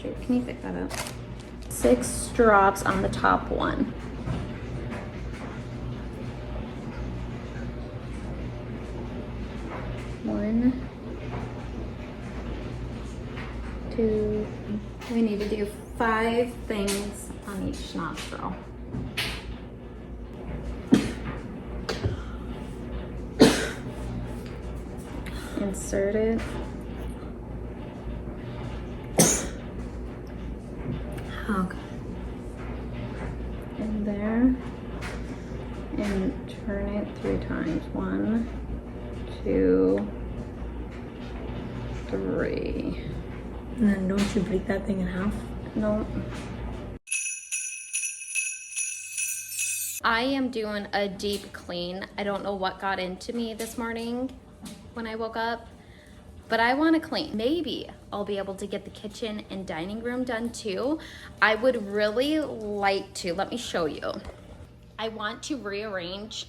Here, can you pick that up? 6 drops on the top one. One, 2. We need to do 5 things on each nostril. Insert it. Okay. In there. And turn it 3 times. 1, 2, 3. And then don't you break that thing in half? No. I am doing a deep clean. I don't know what got into me this morning when I woke up, but I want to clean. Maybe I'll be able to get the kitchen and dining room done too. I would really like to, let me show you. I want to rearrange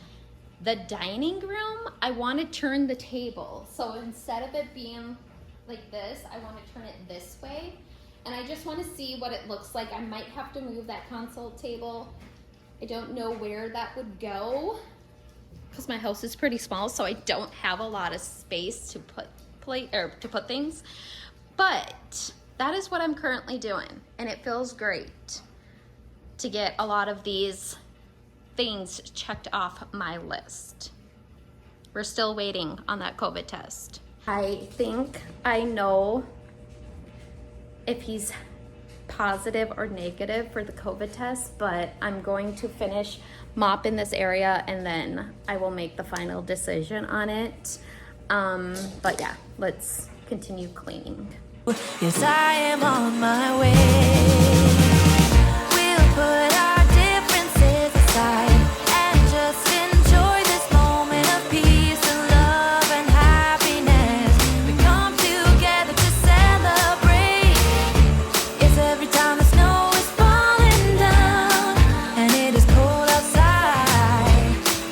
the dining room. I want to turn the table. So instead of it being like this, I want to turn it this way. And I just want to see what it looks like. I might have to move that console table. I don't know where that would go because my house is pretty small, so I don't have a lot of space to put things. But that is what I'm currently doing, and it feels great to get a lot of these things checked off my list. We're still waiting on that COVID test. I think I know if he's positive or negative for the COVID test, but I'm going to finish mopping this area and then I will make the final decision on it. But yeah, let's continue cleaning. Yes, I am on my way. We'll put our differences aside and just enjoy this moment of peace and love and happiness. We come together to celebrate. It's every time the snow is falling down and it is cold outside.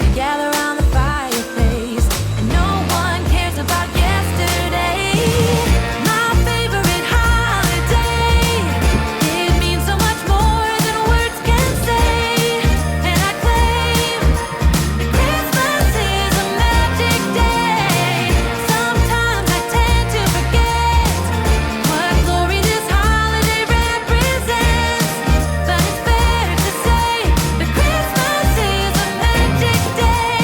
We gather around the fireplace and no one cares about yesterday. My favorite holiday. It means so much more than words can say. And I claim that Christmas is a magic day. Sometimes I tend to forget what glory this holiday represents. But it's fair to say that Christmas is a magic day.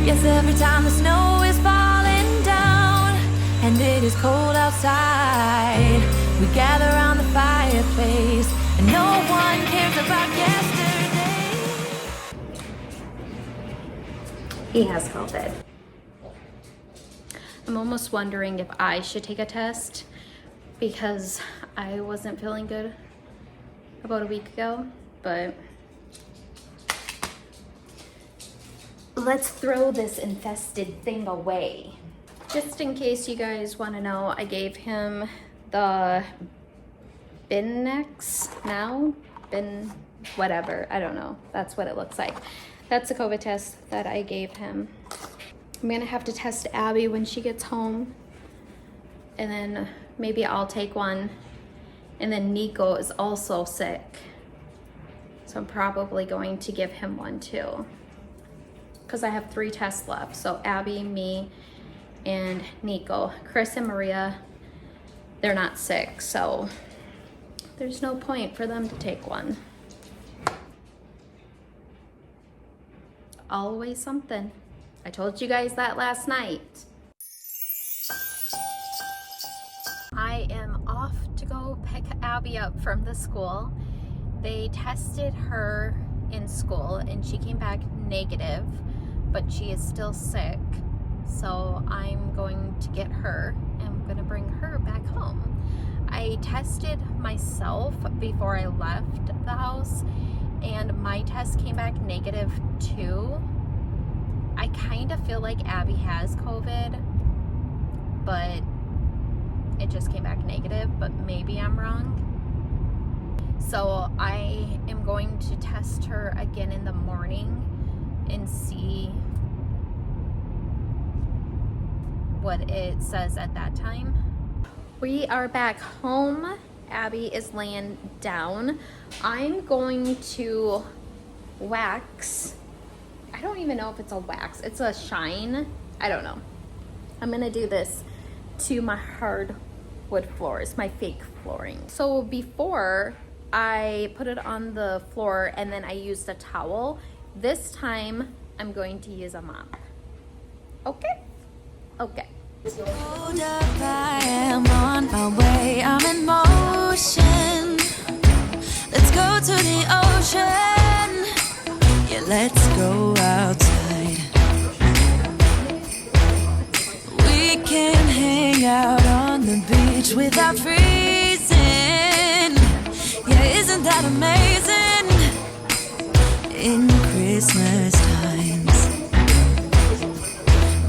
Yes, every time the snow is falling down and it is cold outside, we gather around the fireplace and no one cares about yesterday. He has COVID. I'm almost wondering if I should take a test because I wasn't feeling good about a week ago, but let's throw this infested thing away. Just in case you guys want to know, I gave him the whatever, I don't know. That's what it looks like. That's the COVID test that I gave him. I'm gonna have to test Abby when she gets home, and then maybe I'll take one. And then Nico is also sick, so I'm probably going to give him one too, because I have 3 tests left. So Abby, me, and Nico. Chris and Maria, they're not sick, so there's no point for them to take one. Always something. I told you guys that last night. I am off to go pick Abby up from the school. They tested her in school and she came back negative, but she is still sick. So I'm going to get her and I'm going to bring her back home. I tested myself before I left the house and my test came back negative too. I kind of feel like Abby has COVID, but it just came back negative, but maybe I'm wrong. So I am going to test her again in the morning and see what it says at that time. We are back home. Abby is laying down. I'm going to wax. I don't even know if it's a wax. It's a shine. I don't know. I'm gonna do this to my hardwood floors, my fake flooring. So before I put it on the floor and then I used a towel. This time I'm going to use a mop. Okay? Okay. Hold up, I am on my way, I'm in motion. Let's go to the ocean. Yeah, let's go outside. We can hang out on the beach without freezing. Yeah, isn't that amazing? In Christmas times,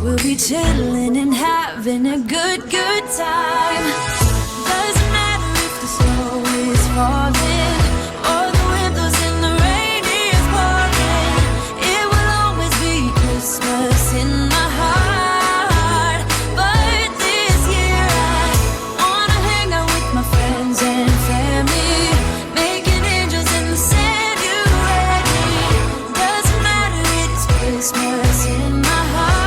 we'll be chilling and having a good time. Doesn't matter if the snow is falling or the windows in the rain is pouring. It will always be Christmas in my heart. But this year I wanna hang out with my friends and family, making angels in the sand. You ready? Doesn't matter, it's Christmas in my heart.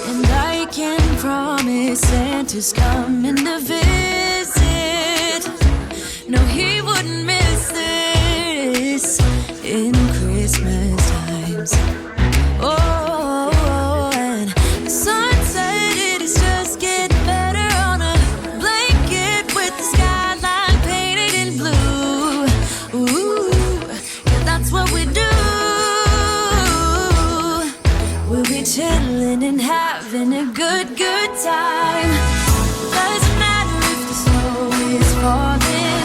And I can promise Santa's coming to visit. No, he wouldn't miss this in Christmas times. Oh, and the sun said it is just getting better on a blanket with the skyline painted in blue. Ooh, yeah, that's what we do. We'll be chilling and having a good time. Doesn't matter if the snow is falling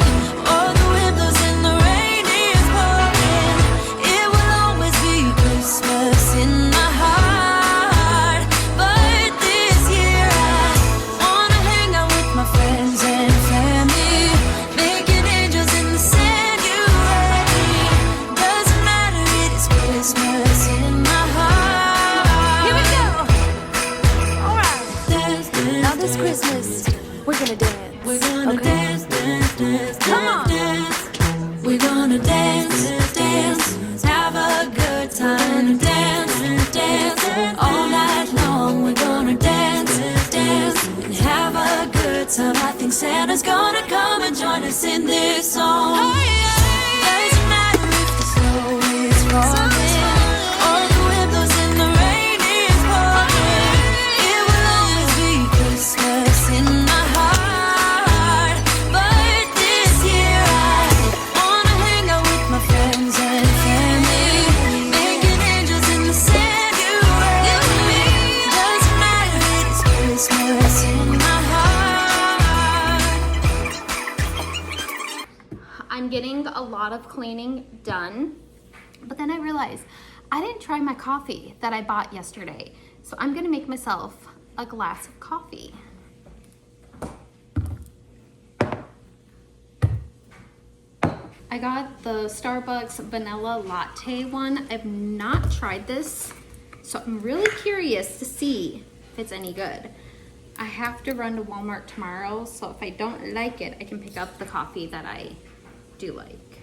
or the windows in the rain is pouring. It will always be Christmas in my heart. But this year I wanna hang out with my friends and family, making angels in the sand. You ready? Doesn't matter, it's Christmas in my heart. Here we go. All right. Dance, dance, now this Christmas, we're gonna dance. We're gonna dance, dance, dance, come on. Dance. We're gonna dance, dance, have a good time. Dance, dance, all night long. We're gonna dance, dance, and have a good time. I think Santa's gonna come and join us in this song. Doesn't matter if the snow is falling or the windows in the rain is pouring. It will always be Christmas in my heart. But this year I wanna hang out with my friends and family, making angels in the sand. You ready? Doesn't matter, it's Christmas in my heart. I'm getting a lot of cleaning done, but then I realized I didn't try my coffee that I bought yesterday. So I'm gonna make myself a glass of coffee. I got the Starbucks vanilla latte one. I've not tried this, so I'm really curious to see if it's any good. I have to run to Walmart tomorrow, so if I don't like it, I can pick up the coffee that I do like.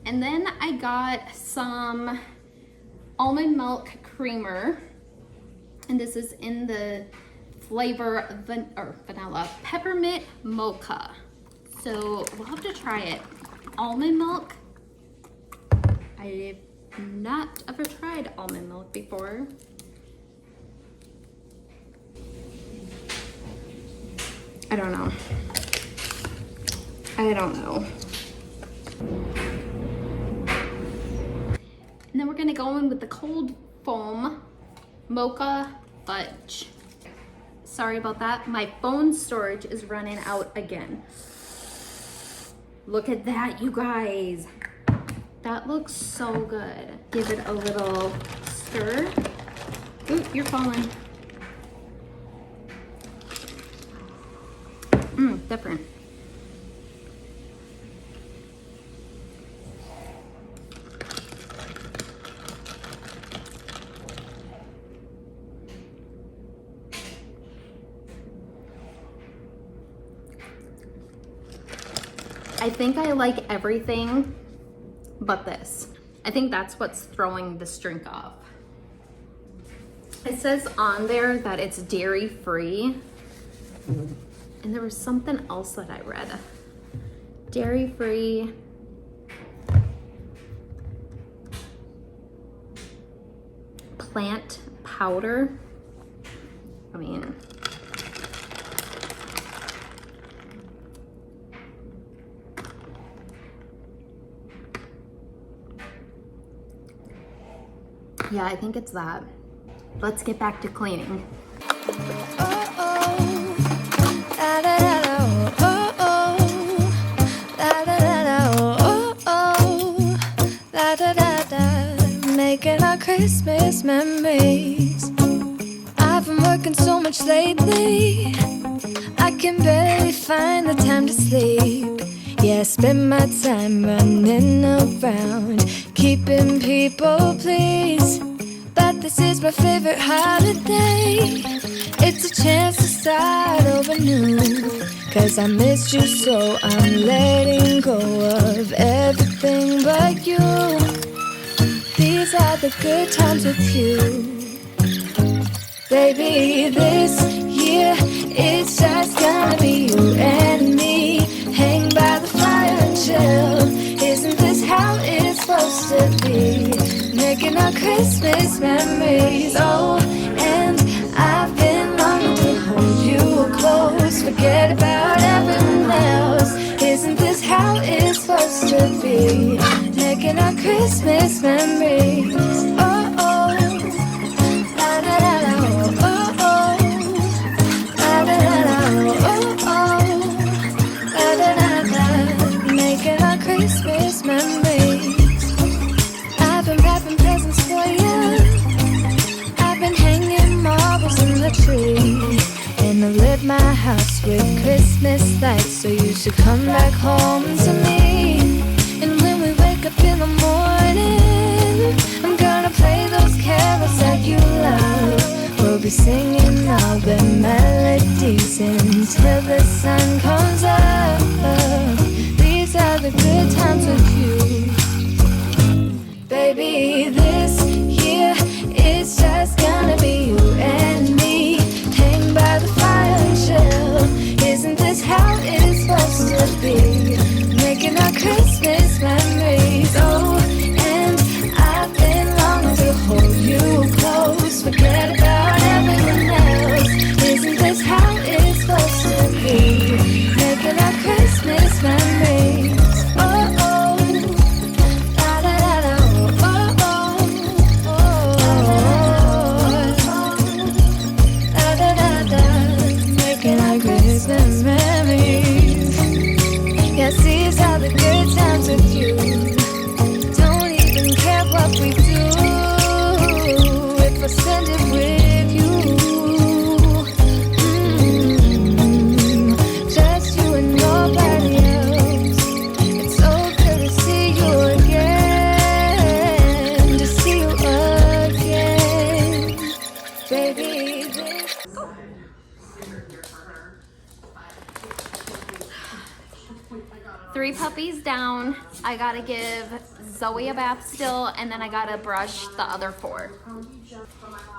And then I got some almond milk creamer, and this is in the flavor vanilla peppermint mocha. So we'll have to try it. Almond milk. I've not ever tried almond milk before. I don't know. I don't know. And then we're gonna go in with the cold foam mocha fudge. Sorry about that. My phone storage is running out again. Look at that, you guys. That looks so good. Give it a little stir. Ooh, you're falling. Different. I think I like everything but this. I think that's what's throwing this drink off. It says on there that it's dairy free. And there was something else that I read. Dairy free. Plant powder. I mean, yeah, I think it's that. Let's get back to cleaning. Making our Christmas memories. I've been working so much lately, I can barely find the time to sleep. Yeah, I spend my time running around, keeping people pleased. But this is my favorite holiday. It's a chance to start over new. Cause I missed you, so I'm letting go of everything but you. These are the good times with you. Baby, this year it's just gonna be you and me. Hang by the fire and chill. Isn't this how it's supposed to be? Making our Christmas memories. Oh, and I've been longing to hold you close. Forget about everyone else. Isn't this how it's supposed to be? Making our Christmas memories. Oh, oh, la da da da, oh, oh, la da da da, oh, oh, la da da da. Making our Christmas memories. I've been wrapping presents for you. I've been hanging marbles in the tree. And I lit my house with Christmas lights, so you should come back home to me. And when we wake up in the morning, I'm gonna play those carols that you love. We'll be singing all the melodies until the sun comes up. These are the good times with you. Baby, this year it's just gonna be you and me. Hang by the fire and chill. Isn't this how it's supposed to be? Making our Christmas memories. Oh, and I've been longing to hold you close. Forget about everyone else. Isn't this how it's supposed to be? Making our Christmas memories. Oh, oh, la da da da, oh, oh, oh, oh, la da da da. Making our Christmas memories. Yes, these are the good times with you. Don't even care what we do if I spend it with you. Just you and nobody else. It's so good to see you again. To see you again. Baby, this. 3 puppies down. I gotta give Zoe a bath still, and then I gotta brush the other 4.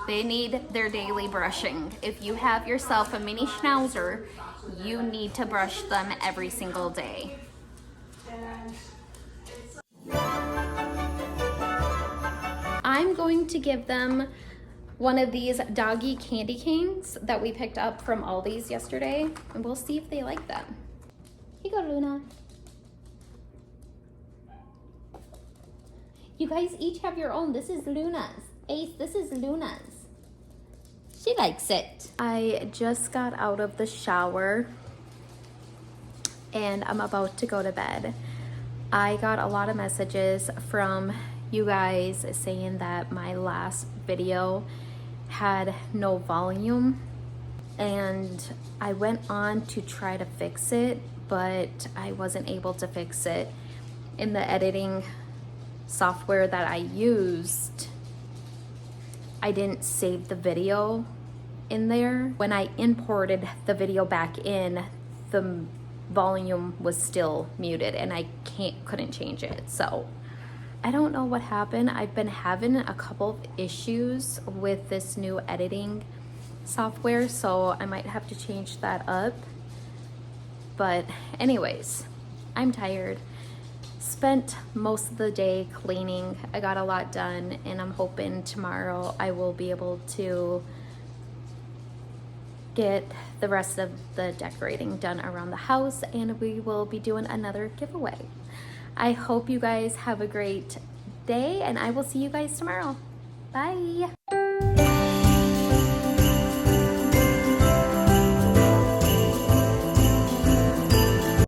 They need their daily brushing. If you have yourself a mini schnauzer, you need to brush them every single day. I'm going to give them one of these doggy candy canes that we picked up from Aldi's yesterday, and we'll see if they like them. Here you go, Luna. You guys each have your own. This is Luna's. Ace, this is Luna's. She likes it. I just got out of the shower and I'm about to go to bed. I got a lot of messages from you guys saying that my last video had no volume, and I went on to try to fix it, but I wasn't able to fix it. In the editing software that I used, I didn't save the video in there. When I imported the video back in, the volume was still muted and I couldn't change it. So I don't know what happened. I've been having a couple of issues with this new editing software, so I might have to change that up. But anyways, I'm tired. Spent most of the day cleaning. I got a lot done, and I'm hoping tomorrow I will be able to get the rest of the decorating done around the house, and we will be doing another giveaway. I hope you guys have a great day, and I will see you guys tomorrow. Bye.